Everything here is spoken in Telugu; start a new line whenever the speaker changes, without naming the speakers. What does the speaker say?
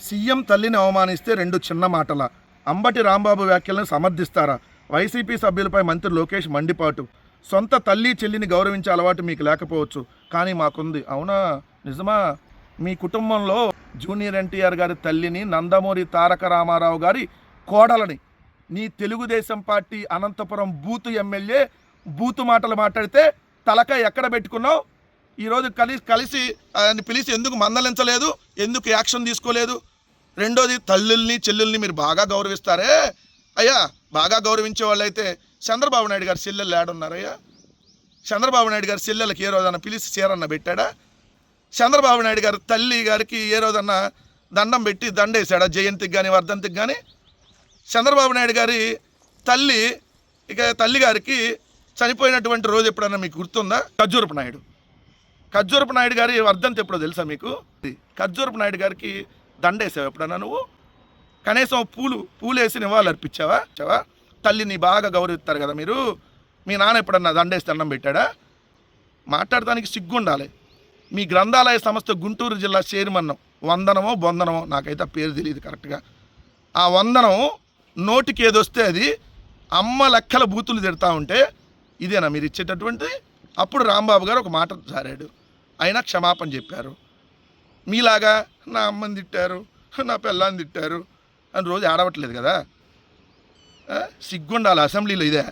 సీఎం తల్లిని అవమానిస్తే రెండు చిన్న మాటల అంబటి రాంబాబు వ్యాఖ్యలను సమర్థిస్తారా? వైసీపీ సభ్యులపై మంత్రి లోకేష్ మండిపాటు. సొంత తల్లి చెల్లిని గౌరవించే అలవాటు మీకు లేకపోవచ్చు, కానీ మాకుంది. అవునా, నిజమా? మీ కుటుంబంలో జూనియర్ ఎన్టీఆర్ గారి తల్లిని, నందమూరి తారక రామారావు గారి కోడలని, నీ తెలుగుదేశం పార్టీ అనంతపురం బూతు ఎమ్మెల్యే బూతు మాటలు మాట్లాడితే తలకాయ ఎక్కడ పెట్టుకున్నావు? ఈరోజు కలిసి ఆయన పిలిచి ఎందుకు మందలించలేదు, ఎందుకు యాక్షన్ తీసుకోలేదు? రెండోది, తల్లుల్ని చెల్లెల్ని మీరు బాగా గౌరవిస్తారే అయ్యా. బాగా గౌరవించే వాళ్ళు అయితే చంద్రబాబు నాయుడు గారి చెల్లెళ్ళు ఏడున్నారయ్యా? చంద్రబాబు నాయుడు గారి చెల్లెళ్ళకి ఏ రోజన్నా పిలిచి చీరన్న పెట్టాడా? చంద్రబాబు నాయుడు గారి తల్లి గారికి ఏ రోజన్నా దండం పెట్టి దండేశాడా? జయంతికి కానీ వర్ధంతికి కానీ? చంద్రబాబు నాయుడు గారి తల్లి గారికి చనిపోయినటువంటి రోజు ఎప్పుడన్నా మీకు గుర్తుందా? ఖర్జూరపు నాయుడు గారి వర్ధంతి ఎప్పుడో తెలుసా మీకు? ఖర్జూరపు నాయుడు గారికి దండేసావు ఎప్పుడన్నా నువ్వు? కనీసం పూలు వేసి నివాళులు అర్పించావా? తల్లిని బాగా గౌరవిస్తారు కదా మీరు. మీ నాన్న ఎప్పుడన్నా దండేసి దండం పెట్టాడా? మాట్లాడటానికి సిగ్గుండాలి. మీ గ్రంథాలయ సంస్థ గుంటూరు జిల్లా చైర్మన్ వందనమో బొందనమో నాకైతే ఆ పేరు తెలియదు కరెక్ట్గా. ఆ వందనం నోటికి ఏదొస్తే అది అమ్మ లెక్కల బూతులు తిడతా ఉంటే ఇదేనా మీరు ఇచ్చేటటువంటి? అప్పుడు రాంబాబు గారు ఒక మాట జారాడు, అయినా క్షమాపణ చెప్పారు. మీలాగా నా అమ్మని తిట్టారు, నా పిల్లాన్ని తిట్టారు అని రోజు ఆడవట్లేదు కదా. సిగ్గుండాలి అసెంబ్లీలో ఇదే.